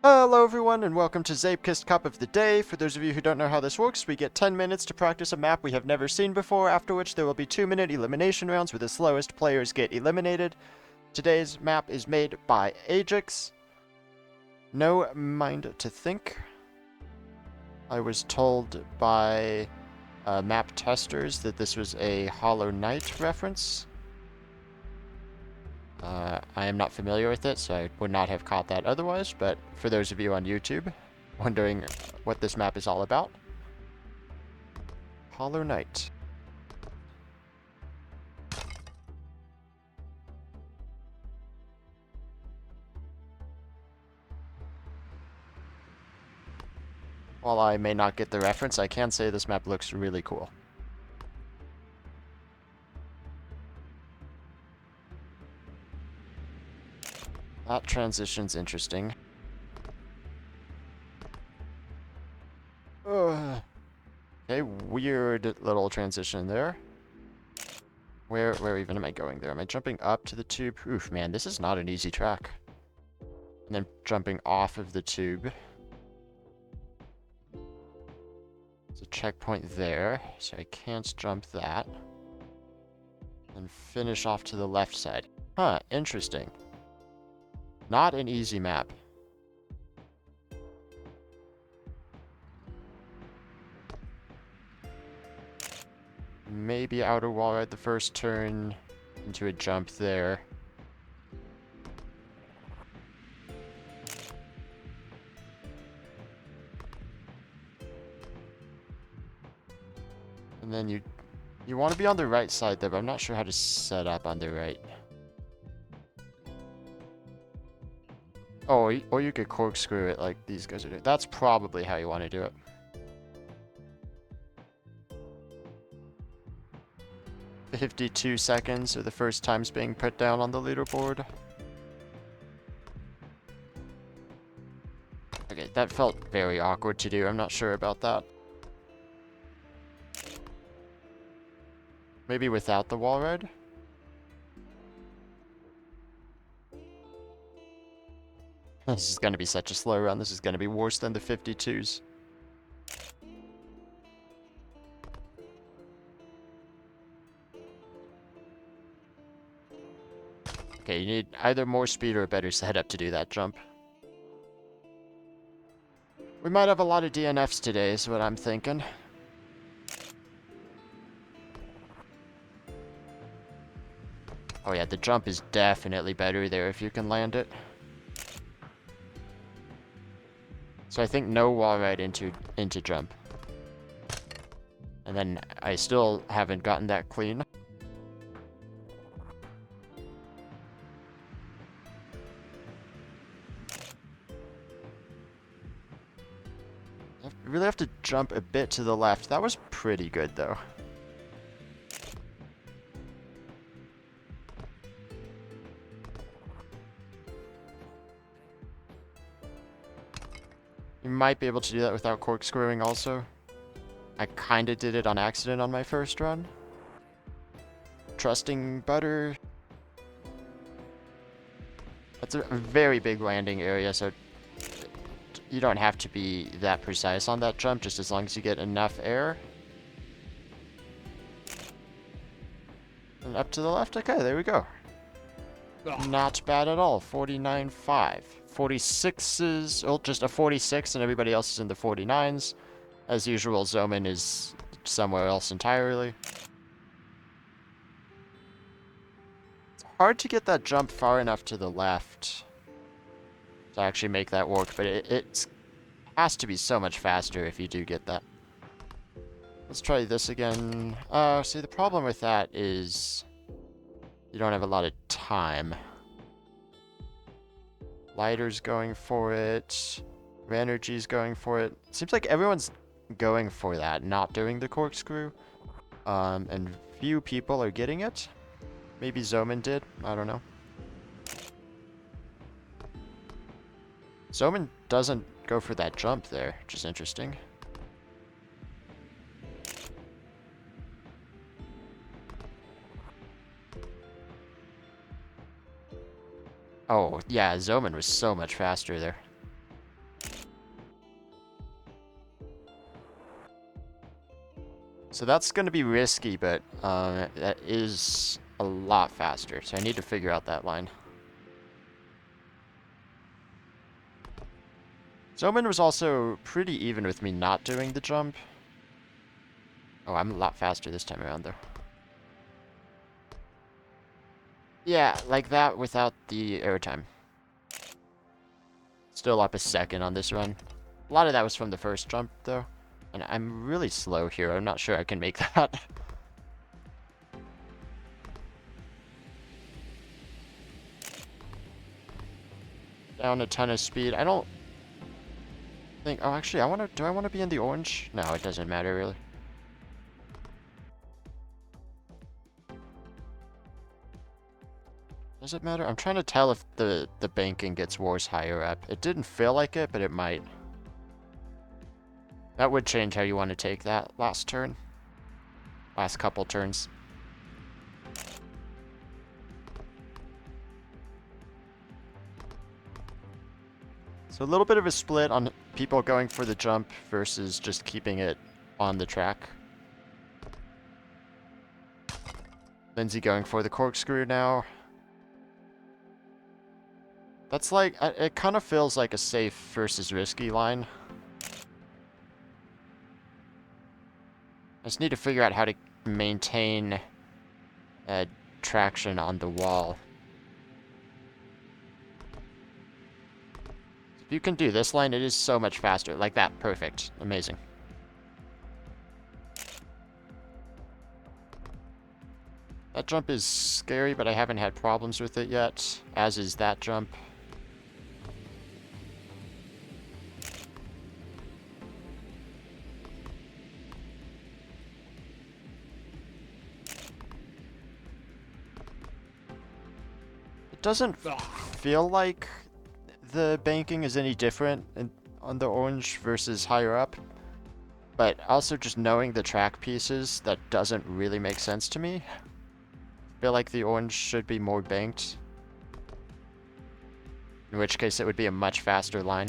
Hello everyone and welcome to Zeepkist Cup of the Day. For those of you who don't know how this works, we get 10 minutes to practice a map we have never seen before, after which there will be 2-minute elimination rounds where the slowest players get eliminated. Today's map is made by Agix. No mind to think. I was told by map testers that this was a Hollow Knight reference. I am not familiar with it, so I would not have caught that otherwise, but for those of you on YouTube wondering what this map is all about, Hollow Knight. While I may not get the reference, I can say this map looks really cool. That transition's interesting. Okay, weird little transition there. Where even am I going there? Am I jumping up to the tube? Oof, man, this is not an easy track. And then jumping off of the tube. There's a checkpoint there, so I can't jump that. And finish off to the left side. Huh, interesting. Not an easy map. Maybe outer wall ride the first turn into a jump there. And then you want to be on the right side there, but I'm not sure how to set up on the right. Oh, or you could corkscrew it like these guys are doing. That's probably how you want to do it. $52 seconds are the first times being put down on the leaderboard. Okay, that felt very awkward to do. I'm not sure about that. Maybe without the wall ride? This is going to be such a slow run. This is going to be worse than the 52s. Okay, you need either more speed or a better setup to do that jump. We might have a lot of DNFs today, is what I'm thinking. Oh yeah, the jump is definitely better there if you can land it. So I think no wall ride into jump. And then I still haven't gotten that clean. You really have to jump a bit to the left. That was pretty good though. You might be able to do that without corkscrewing also. I kinda did it on accident on my first run. Trusting butter. That's a very big landing area, so you don't have to be that precise on that jump, just as long as you get enough air. And up to the left, okay, there we go. Not bad at all, 49.5. 46s, well, just a 46 and everybody else is in the 49s. As usual, Zoman is somewhere else entirely. It's hard to get that jump far enough to the left to actually make that work, but it has to be so much faster if you do get that. Let's try this again. See, the problem with that is you don't have a lot of time. Lighter's going for it. Energy's going for it. Seems like everyone's going for that, not doing the corkscrew. And few people are getting it. Maybe Zoman did. I don't know. Zoman doesn't go for that jump there, which is interesting. Oh, yeah, Zoman was so much faster there. So that's going to be risky, but that is a lot faster. So I need to figure out that line. Zoman was also pretty even with me not doing the jump. Oh, I'm a lot faster this time around, though. Yeah, like that without the airtime. Still up a second on this run. A lot of that was from the first jump, though. And I'm really slow here. I'm not sure I can make that. Down a ton of speed. I don't think... Oh, actually, do I want to be in the orange? No, it doesn't matter, really. Does it matter? I'm trying to tell if the banking gets worse higher up. It didn't feel like it, but it might. That would change how you want to take that last turn. Last couple turns. So a little bit of a split on people going for the jump versus just keeping it on the track. Lindsay going for the corkscrew now. That's like, it kind of feels like a safe versus risky line. I just need to figure out how to maintain traction on the wall. If you can do this line, it is so much faster. Like that, perfect, amazing. That jump is scary, but I haven't had problems with it yet, as is that jump. It doesn't feel like the banking is any different on the orange versus higher up, but also just knowing the track pieces, that doesn't really make sense to me. I feel like the orange should be more banked, in which case it would be a much faster line.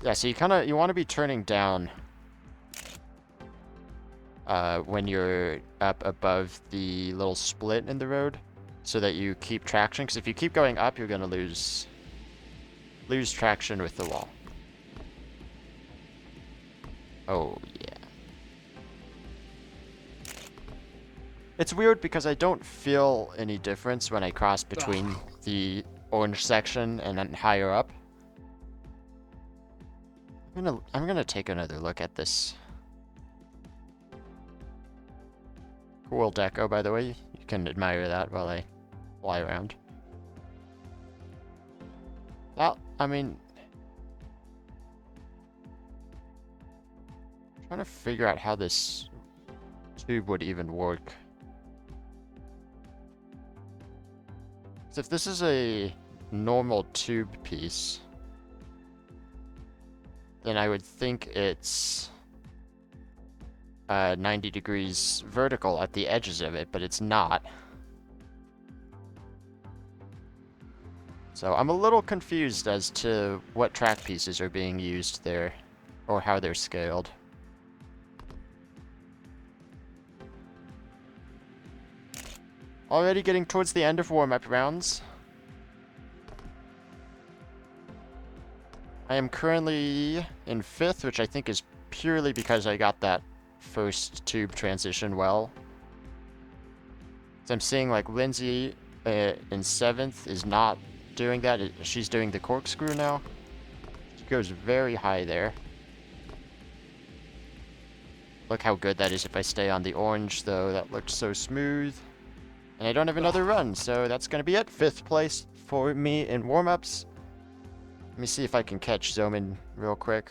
Yeah, so you want to be turning down when you're up above the little split in the road, so that you keep traction, because if you keep going up, you're going to lose traction with the wall. Oh, yeah. It's weird because I don't feel any difference when I cross between the orange section and then higher up. I'm gonna take another look at this. Cool deco, by the way. You can admire that while I fly around. Well, I mean, I'm trying to figure out how this tube would even work. So if this is a normal tube piece, then I would think it's 90 degrees vertical at the edges of it, but it's not. So I'm a little confused as to what track pieces are being used there, or how they're scaled. Already getting towards the end of warm-up rounds. I am currently in 5th, which I think is purely because I got that first tube transition well. So I'm seeing like Lindsay in 7th is not doing that. She's doing the corkscrew now. She goes very high there. Look how good that is if I stay on the orange, though. That looked so smooth. And I don't have another run, so that's going to be it. 5th place for me in warm-ups. Let me see if I can catch Zoman real quick.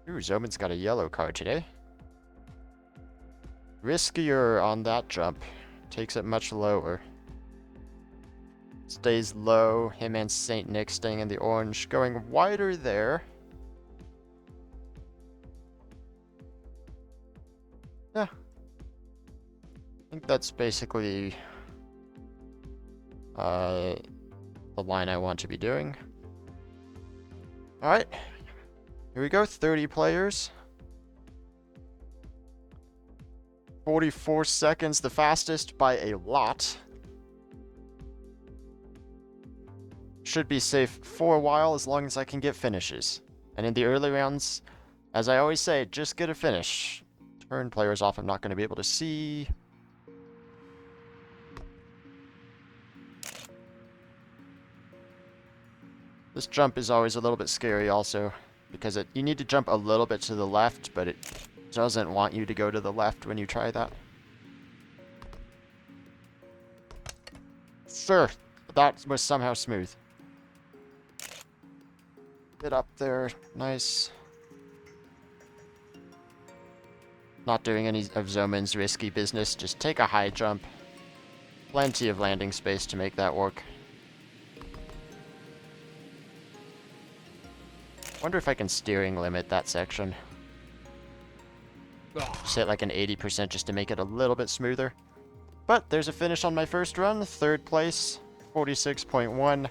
Ooh, Zoman's got a yellow card today. Riskier on that jump. Takes it much lower. Stays low. Him and St. Nick staying in the orange. Going wider there. Yeah. I think that's basically the line I want to be doing. Alright. Here we go. 30 players. 44 seconds, the fastest by a lot. Should be safe for a while as long as I can get finishes. And in the early rounds, as I always say, just get a finish. Turn players off, I'm not going to be able to see. This jump is always a little bit scary also, because you need to jump a little bit to the left, but it doesn't want you to go to the left when you try that. Sure, that was somehow smooth. Get up there, nice. Not doing any of Zoman's risky business, just take a high jump. Plenty of landing space to make that work. Wonder if I can steering limit that section. Just hit like an 80% just to make it a little bit smoother. But there's a finish on my first run, 3rd place, 46.1.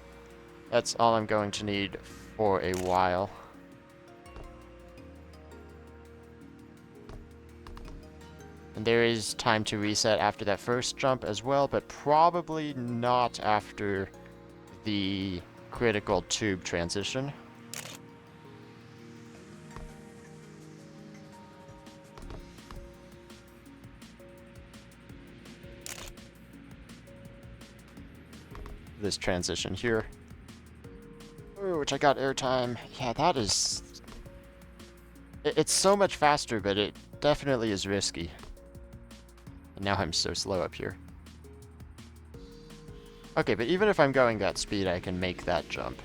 That's all I'm going to need for a while. And there is time to reset after that first jump as well, but probably not after the critical tube transition. This transition here. Ooh, which I got airtime. Yeah, that is... It's so much faster, but it definitely is risky. And now I'm so slow up here. Okay, but even if I'm going that speed, I can make that jump.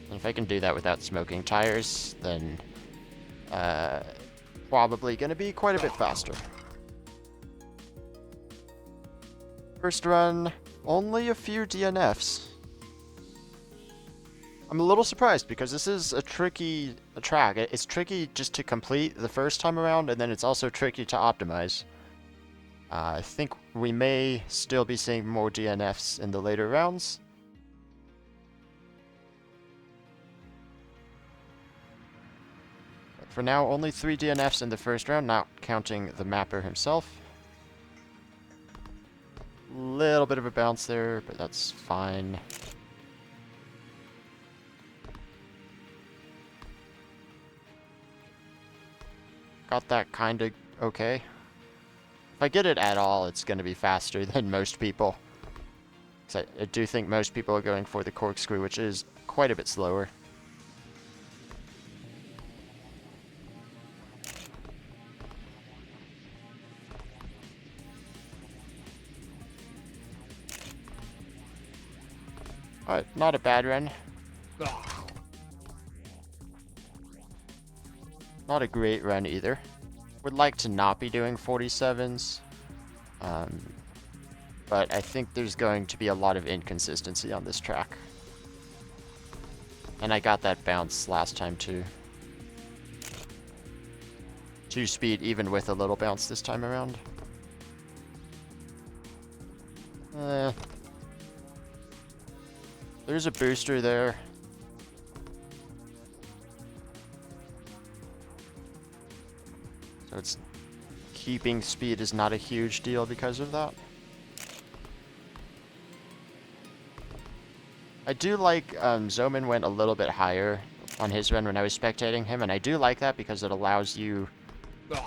And if I can do that without smoking tires, then probably going to be quite a bit faster. First run, only a few DNFs. I'm a little surprised because this is a tricky track. It's tricky just to complete the first time around, and then it's also tricky to optimize. I think we may still be seeing more DNFs in the later rounds. But for now, only 3 DNFs in the first round, not counting the mapper himself. Little bit of a bounce there, but that's fine. Got that kind of okay. If I get it at all, it's going to be faster than most people. So I do think most people are going for the corkscrew, which is quite a bit slower. Alright, not a bad run. Not a great run either. Would like to not be doing 47s. But I think there's going to be a lot of inconsistency on this track. And I got that bounce last time too. 2 speed even with a little bounce this time around. There's a booster there. So it's keeping speed is not a huge deal because of that. I do like Zoman went a little bit higher on his run when I was spectating him, and I do like that because it allows you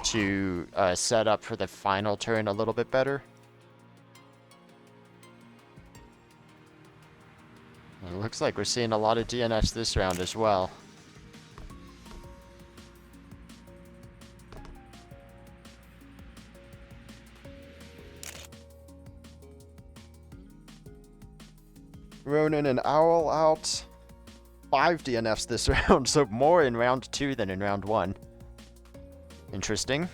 to set up for the final turn a little bit better. It looks like we're seeing a lot of DNFs this round as well. Ronan and Owl out. 5 DNFs this round, so more in round 2 than in round 1. Interesting.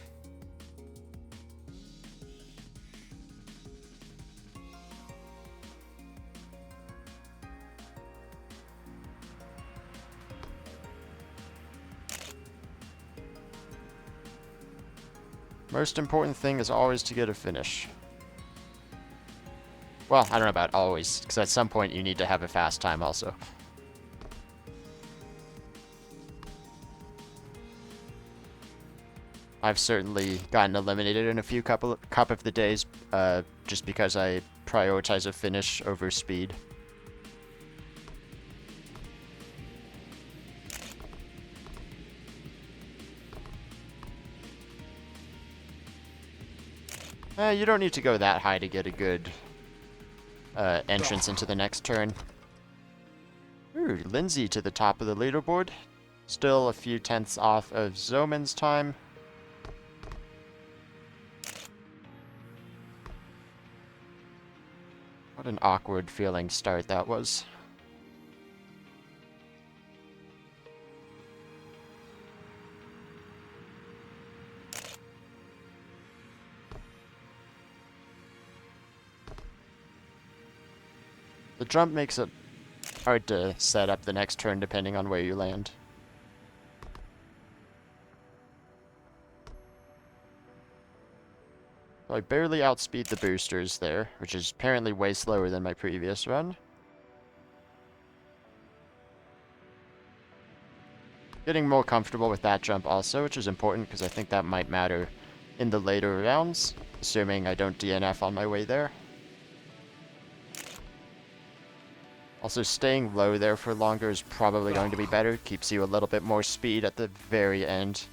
Most important thing is always to get a finish. Well, I don't know about always, because at some point you need to have a fast time also. I've certainly gotten eliminated in a few cup of the days, just because I prioritize a finish over speed. You don't need to go that high to get a good entrance into the next turn. Ooh, Lindsay to the top of the leaderboard. Still a few tenths off of Zoman's time. What an awkward feeling start that was. The jump makes it hard to set up the next turn depending on where you land. I barely outspeed the boosters there, which is apparently way slower than my previous run. Getting more comfortable with that jump also, which is important because I think that might matter in the later rounds, assuming I don't DNF on my way there. Also, staying low there for longer is probably going to be better. Keeps you a little bit more speed at the very end.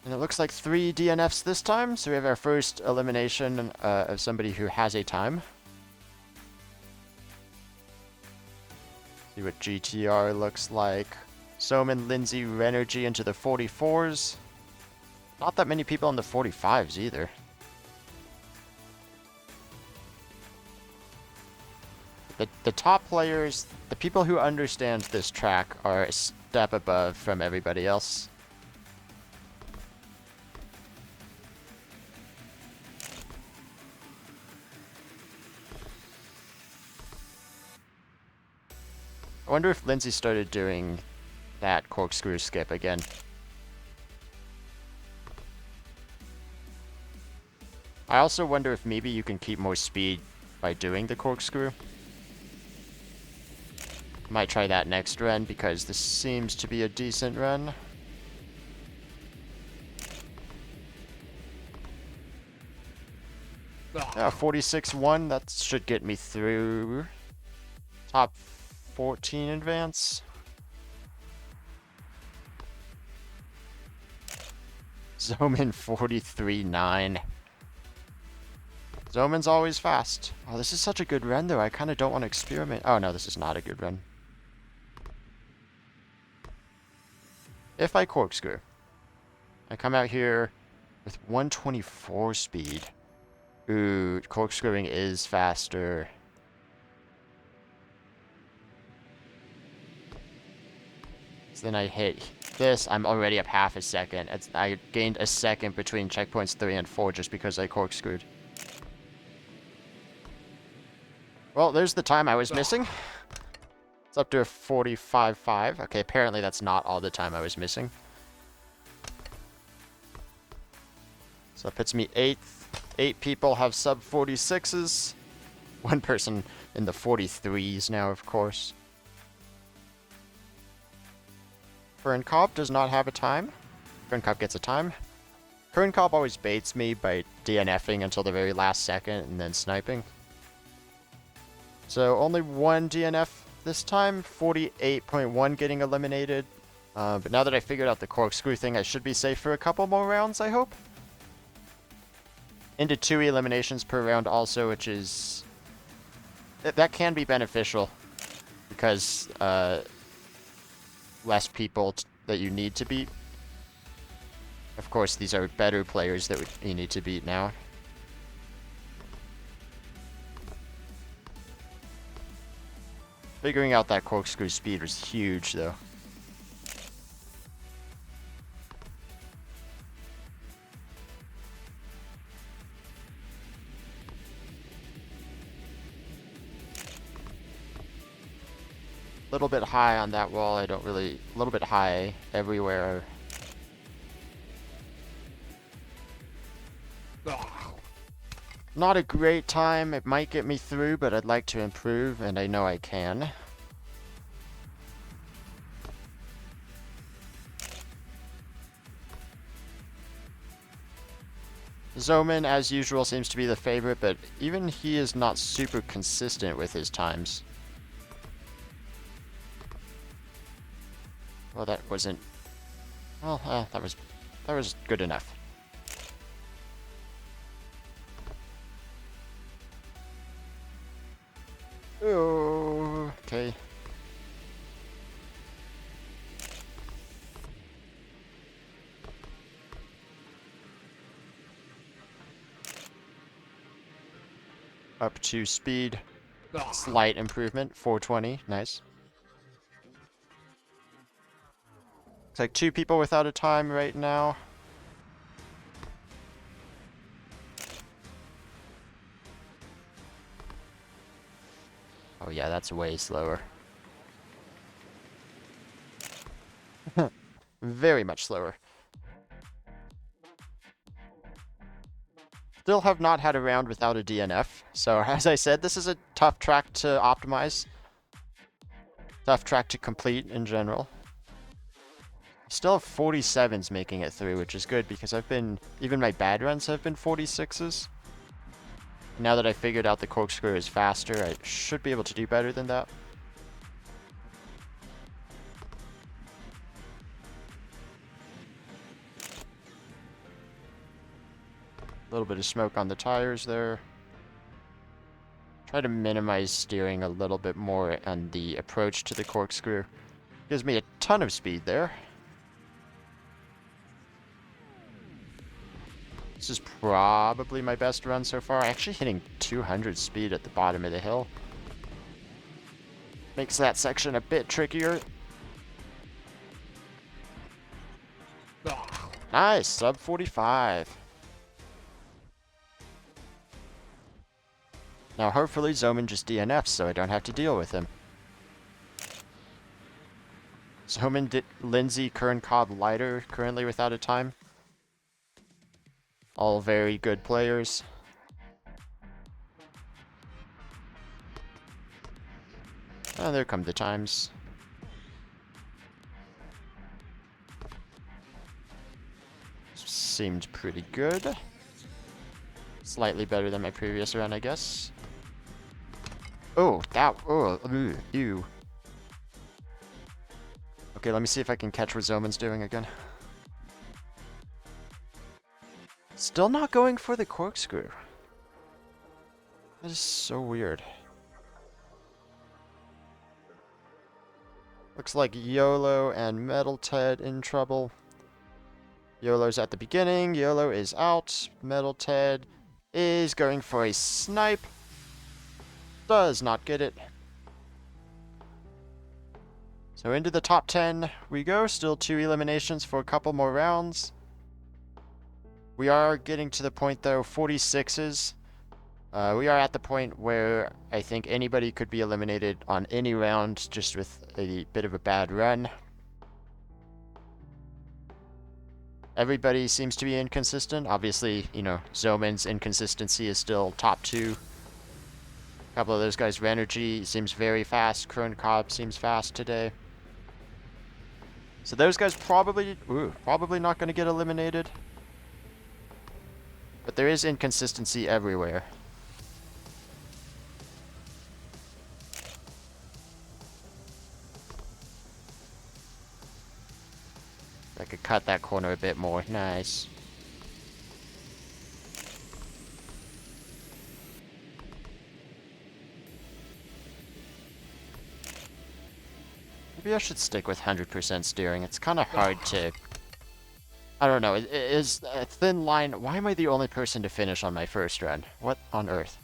And it looks like 3 DNFs this time, so we have our first elimination of somebody who has a time. See what GTR looks like. Soman, Lindsay, Renergy into the 44s. Not that many people in the 45s either. The top players, the people who understand this track, are a step above from everybody else. I wonder if Lindsay started doing that corkscrew skip again. I also wonder if maybe you can keep more speed by doing the corkscrew. Might try that next run because this seems to be a decent run. Yeah, 46-1, that should get me through top 14 advance. Zoman 43-9. Zoman's always fast. Oh, this is such a good run though. I kind of don't want to experiment. Oh no, this is not a good run. If I corkscrew, I come out here with 124 speed. Ooh, corkscrewing is faster. So then I hit this, I'm already up half a second. I gained a second between checkpoints 3 and 4 just because I corkscrewed. Well, there's the time I was missing. It's up to a 45.5. Okay, apparently that's not all the time I was missing. So that puts me 8th. 8 people have sub 46s. 1 person in the 43s now, of course. Fern Cobb does not have a time. Fern Cobb gets a time. Fern Cobb always baits me by DNFing until the very last second and then sniping. So only 1 DNF this time. 48.1 getting eliminated. But now that I figured out the corkscrew thing, I should be safe for a couple more rounds, I hope. Into 2 eliminations per round also, which is... that can be beneficial. Because, less people that you need to beat. Of course, these are better players that you need to beat now. Figuring out that corkscrew speed was huge, though. A little bit high on that wall. I don't really... a little bit high everywhere. Not a great time. It might get me through, but I'd like to improve, and I know I can. Zoman, as usual, seems to be the favorite, but even he is not super consistent with his times. Well, that wasn't... Well, that was good enough. Oh, okay. Up to speed. Slight improvement. 420. Nice. Looks like 2 people without a time right now. Oh yeah, that's way slower. Very much slower. Still have not had a round without a DNF. So as I said, this is a tough track to optimize. Tough track to complete in general. Still have 47s making it through, which is good because even my bad runs have been 46s. Now that I figured out the corkscrew is faster, I should be able to do better than that. A little bit of smoke on the tires there. Try to minimize steering a little bit more on the approach to the corkscrew. Gives me a ton of speed there. This is probably my best run so far. Actually hitting 200 speed at the bottom of the hill. Makes that section a bit trickier. Nice, sub 45. Now hopefully Zoman just DNFs so I don't have to deal with him. Zoman, Lindsay, Kern, Cobb, Leiter currently without a time. All very good players. Oh, there come the times. Seemed pretty good. Slightly better than my previous run, I guess. Oh, ew. Okay, let me see if I can catch what Zoman's doing again. Still not going for the corkscrew. That is so weird. Looks like YOLO and Metal Ted in trouble. YOLO's at the beginning, YOLO is out. Metal Ted is going for a snipe. Does not get it. So into the top 10 we go. Still 2 eliminations for a couple more rounds. We are getting to the point though, 46s. We are at the point where I think anybody could be eliminated on any round just with a bit of a bad run. Everybody seems to be inconsistent. Obviously, you know, Zoman's inconsistency is still top 2. A couple of those guys, Renergy seems very fast. Kern Cobb seems fast today. So those guys probably not going to get eliminated. But there is inconsistency everywhere. I could cut that corner a bit more. Nice. Maybe I should stick with 100% steering. It's kind of hard to... I don't know. It is a thin line. Why am I the only person to finish on my first run? What on earth?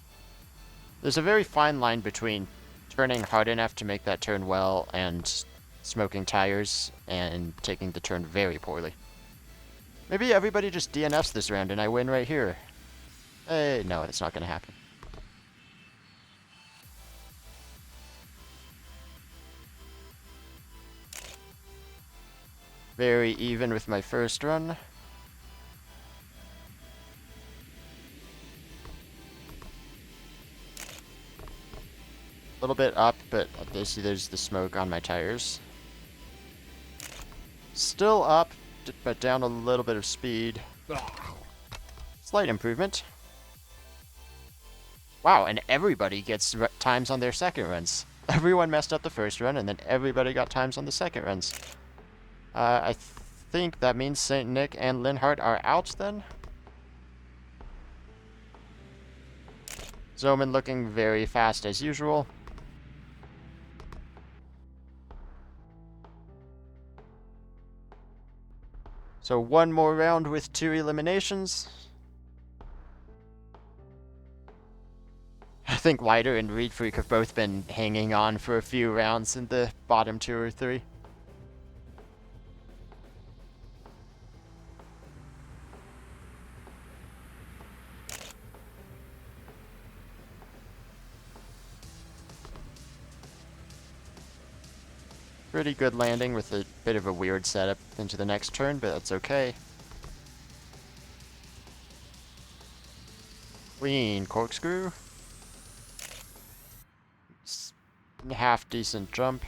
There's a very fine line between turning hard enough to make that turn well and smoking tires and taking the turn very poorly. Maybe everybody just DNFs this round and I win right here. Hey, no, it's not going to happen. Very even with my first run. little bit up, but there's the smoke on my tires. Still up, but down a little bit of speed. Slight improvement. Wow, and everybody gets times on their second runs. Everyone messed up the first run, and then everybody got times on the second runs. I think that means St. Nick and Linhart are out then. Zoman looking very fast as usual. So one more round with 2 eliminations. I think Wider and Reed Freak have both been hanging on for a few rounds in the bottom 2 or 3. Pretty good landing with a bit of a weird setup into the next turn, but that's okay. Clean corkscrew. Half decent jump.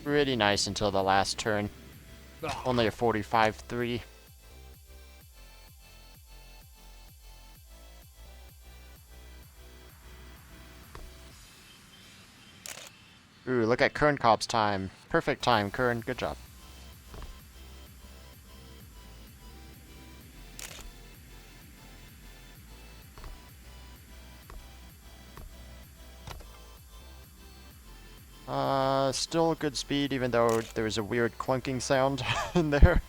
Pretty nice until the last turn. Only a 45-3. Ooh, look at Kern Cobb's time. Perfect time, Kern. Good job. Still good speed, even though there was a weird clunking sound in there.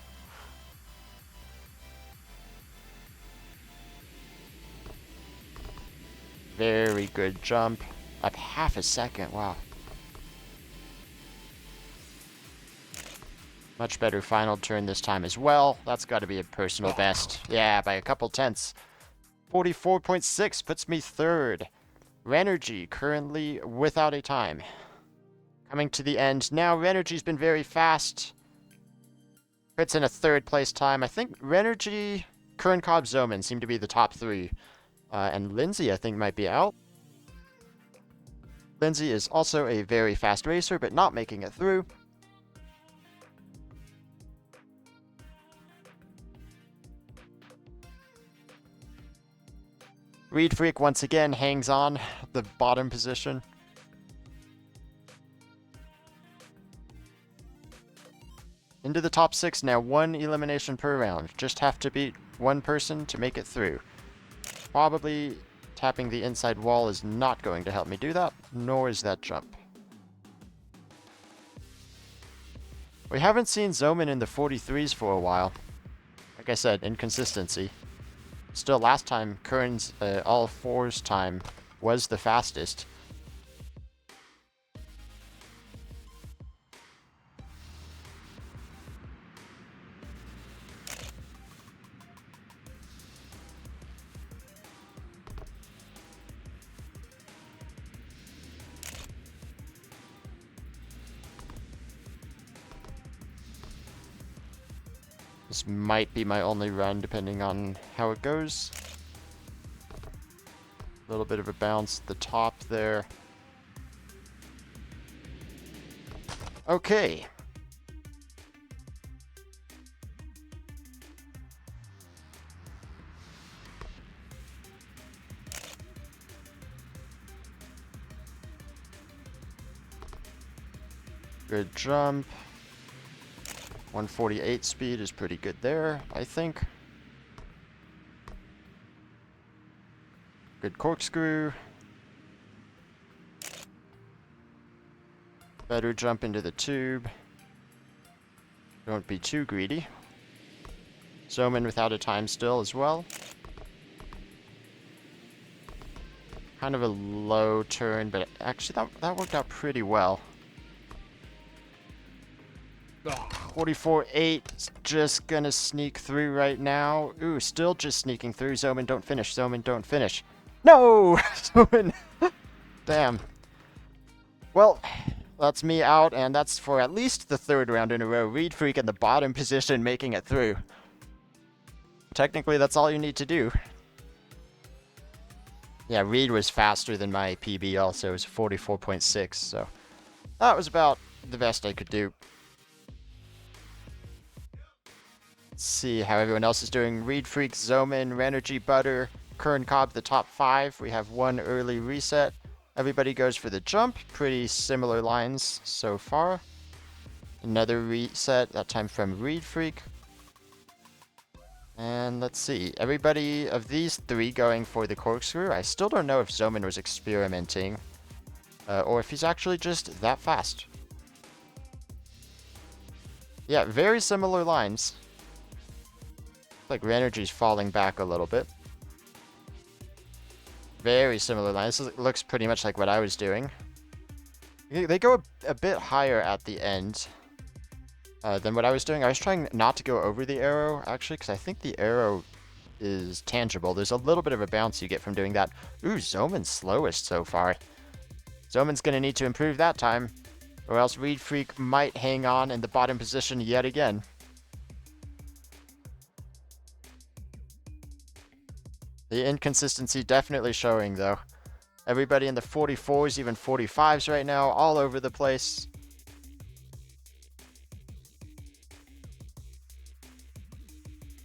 Very good jump. Up half a second, wow. Much better final turn this time as well. That's got to be a personal best. Yeah, by a couple tenths. 44.6 puts me third. Renergy currently without a time. Coming to the end now. Renergy's been very fast. Puts in a third place time. I think Renergy, Kern Cobb, Zoman seem to be the top 3. And Lindsay, I think, might be out. Lindsay is also a very fast racer, but not making it through. Reed Freak once again hangs on the bottom position. Into the top 6 now, 1 elimination per round. Just have to beat one person to make it through. Probably tapping the inside wall is not going to help me do that, nor is that jump. We haven't seen Zoman in the 43s for a while. Like I said, inconsistency. Still, last time, Kern's all 4s time was the fastest. This might be my only run, depending on how it goes. A little bit of a bounce at the top there. Okay. Good jump. 148 speed is pretty good there, I think. Good corkscrew. Better jump into the tube. Don't be too greedy. Zoman without a time still as well. Kind of a low turn, but actually that worked out pretty well. 44.8, just gonna sneak through right now. Ooh, still just sneaking through. Zoman, don't finish. Zoman, don't finish. No! Zoman! Damn. Well, That's me out, and that's for at least the third round in a row. Reed Freak in the bottom position making it through. Technically, that's all you need to do. Yeah, Reed was faster than my PB also. It was 44.6, so that was about the best I could do. Let's see how everyone else is doing. Reed Freak, Zoman, Renergy, Butter, Kern Cobb, the top 5. We have one early reset. Everybody goes for the jump. Pretty similar lines so far. Another reset, that time from Reed Freak. And let's see, everybody of these 3 going for the corkscrew. I still don't know if Zoman was experimenting, or if he's actually just that fast. Yeah, very similar lines. Like Renergy's falling back a little bit. Very similar lines. This looks pretty much like what I was doing. They go a bit higher at the end than what I was doing. I was trying not to go over the arrow, actually, because I think the arrow is tangible. There's a little bit of a bounce you get from doing that. Ooh, Zoman's slowest so far. Zoman's going to need to improve that time, or else Reed Freak might hang on in the bottom position yet again. The inconsistency definitely showing, though. Everybody in the 44s, even 45s right now, all over the place.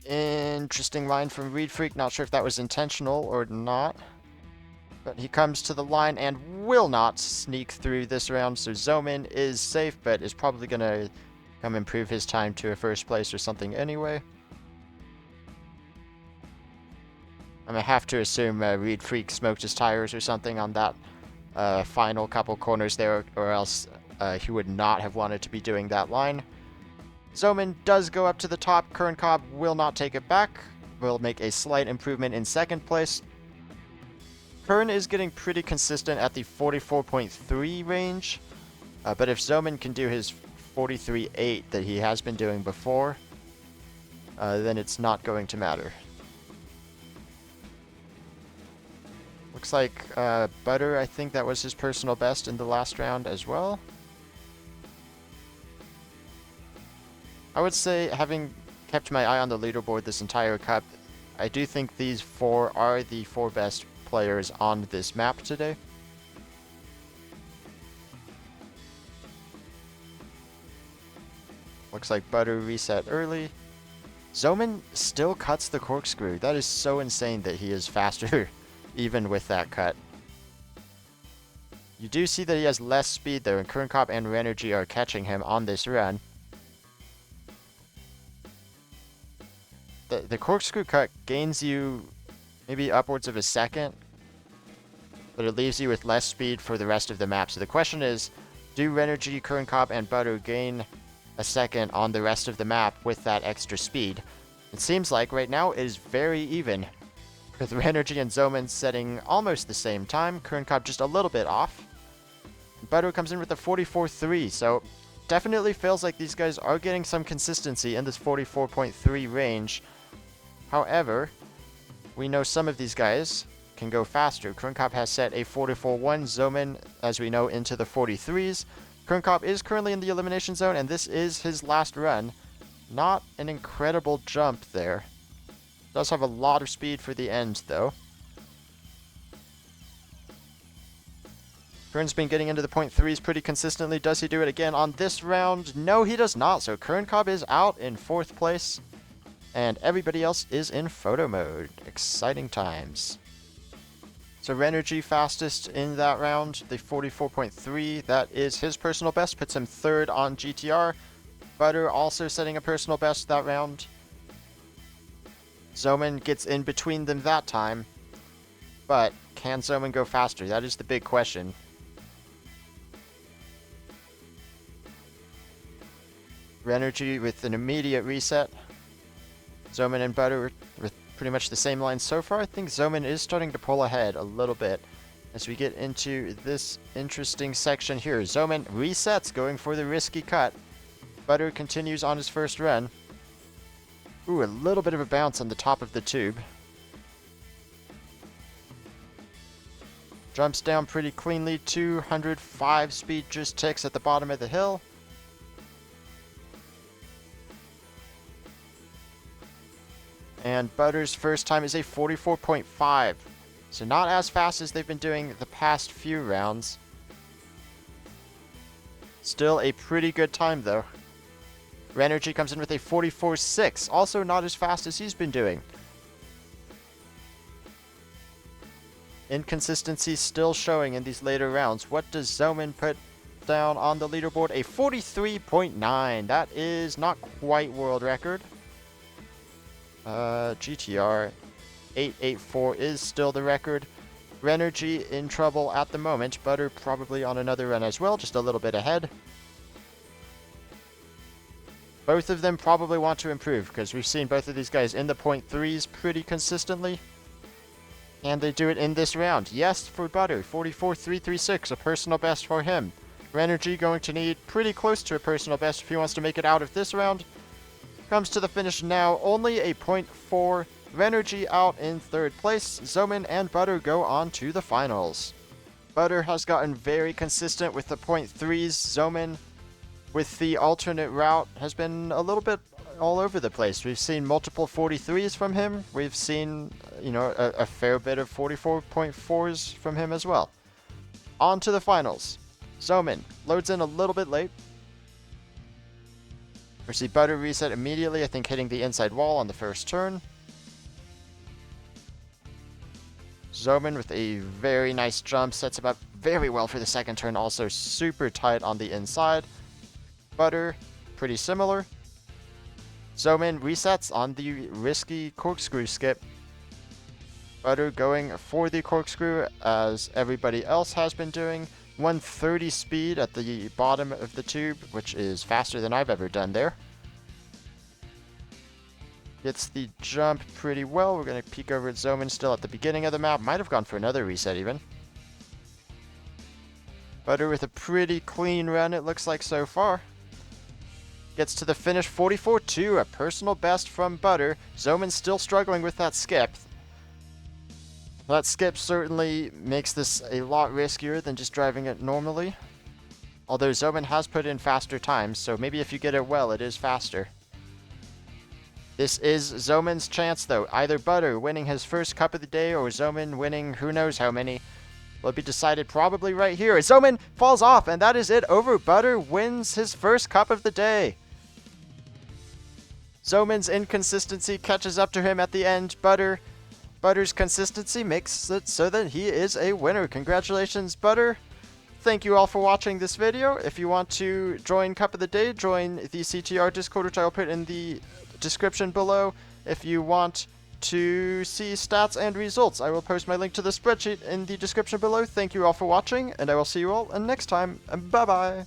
Interesting line from Reed Freak. Not sure if that was intentional or not. But he comes to the line and will not sneak through this round. So Zoman is safe, but is probably going to come improve his time to a first place or something anyway. I'm going to have to assume Reed Freak smoked his tires or something on that final couple corners there, or else he would not have wanted to be doing that line. Zoman does go up to the top. Kern Cobb will not take it back. Will make a slight improvement in second place. Kern is getting pretty consistent at the 44.3 range. But if Zoman can do his 43.8 that he has been doing before, then it's not going to matter. Looks like Butter, I think that was his personal best in the last round as well. I would say, having kept my eye on the leaderboard this entire cup, I do think these 4 are the 4 best players on this map today. Looks like Butter reset early. Zoman still cuts the corkscrew. That is so insane that he is faster, even with that cut. You do see that he has less speed though, and Kern Cobb and Renergy are catching him on this run. The corkscrew cut gains you maybe upwards of a second, but it leaves you with less speed for the rest of the map. So the question is, do Renergy, Kern Cobb, and Butter gain a second on the rest of the map with that extra speed? It seems like right now it is very even, with Renergy and Zoman setting almost the same time. Kern Cobb just a little bit off. Butter comes in with a 44.3, so definitely feels like these guys are getting some consistency in this 44.3 range. However, we know some of these guys can go faster. Kern Cobb has set a 44.1, Zoman, as we know, into the 43s. Kern Cobb is currently in the elimination zone, and this is his last run. Not an incredible jump there. Does have a lot of speed for the end, though. Kern's been getting into the .3s pretty consistently. Does he do it again on this round? No, he does not. So Kern Cobb is out in 4th place. And everybody else is in photo mode. Exciting times. So Renergy fastest in that round, the 44.3. That is his personal best. Puts him 3rd on GTR. Butter also setting a personal best that round. Zoman gets in between them that time. But can Zoman go faster? That is the big question. Renergy with an immediate reset. Zoman and Butter with pretty much the same line so far. I think Zoman is starting to pull ahead a little bit as we get into this interesting section here. Zoman resets, going for the risky cut. Butter continues on his first run. Ooh, a little bit of a bounce on the top of the tube. Jumps down pretty cleanly. 205 speed just ticks at the bottom of the hill. And Butter's first time is a 44.5. So not as fast as they've been doing the past few rounds. Still a pretty good time though. Renergy comes in with a 44.6. Also not as fast as he's been doing. Inconsistency still showing in these later rounds. What does Zoman put down on the leaderboard? A 43.9. That is not quite world record. GTR 884 is still the record. Renergy in trouble at the moment. Butter probably on another run as well, just a little bit ahead. Both of them probably want to improve because we've seen both of these guys in the .3s pretty consistently. And they do it in this round. Yes, for Butter, 44.336, a personal best for him. Renergy going to need pretty close to a personal best if he wants to make it out of this round. Comes to the finish now, only a .4. Renergy out in third place. Zoman and Butter go on to the finals. Butter has gotten very consistent with the .3s. Zoman, with the alternate route, has been a little bit all over the place. We've seen multiple 43s from him. We've seen, a fair bit of 44.4s from him as well. On to the finals. Zoman loads in a little bit late. We see Butter reset immediately, I think hitting the inside wall on the first turn. Zoman with a very nice jump, sets him up very well for the second turn, also super tight on the inside. Butter, pretty similar. Zoman resets on the risky corkscrew skip. Butter going for the corkscrew as everybody else has been doing. 130 speed at the bottom of the tube, which is faster than I've ever done there. Gets the jump pretty well. We're going to peek over at Zoman still at the beginning of the map. Might have gone for another reset even. Butter with a pretty clean run it looks like so far. Gets to the finish 44.2, a personal best from Butter. Zoman still struggling with that skip. That skip certainly makes this a lot riskier than just driving it normally. Although Zoman has put in faster times, so maybe if you get it well, it is faster. This is Zoman's chance though. Either Butter winning his first cup of the day or Zoman winning who knows how many will be decided probably right here. Zoman falls off, and that is it. Over Butter wins his first cup of the day. Zoman's inconsistency catches up to him at the end. Butter's consistency makes it so that he is a winner. Congratulations, Butter. Thank you all for watching this video. If you want to join Cup of the Day, join the CTR Discord, which I will put in the description below. If you want to see stats and results, I will post my link to the spreadsheet in the description below. Thank you all for watching, and I will see you all next time. Bye-bye.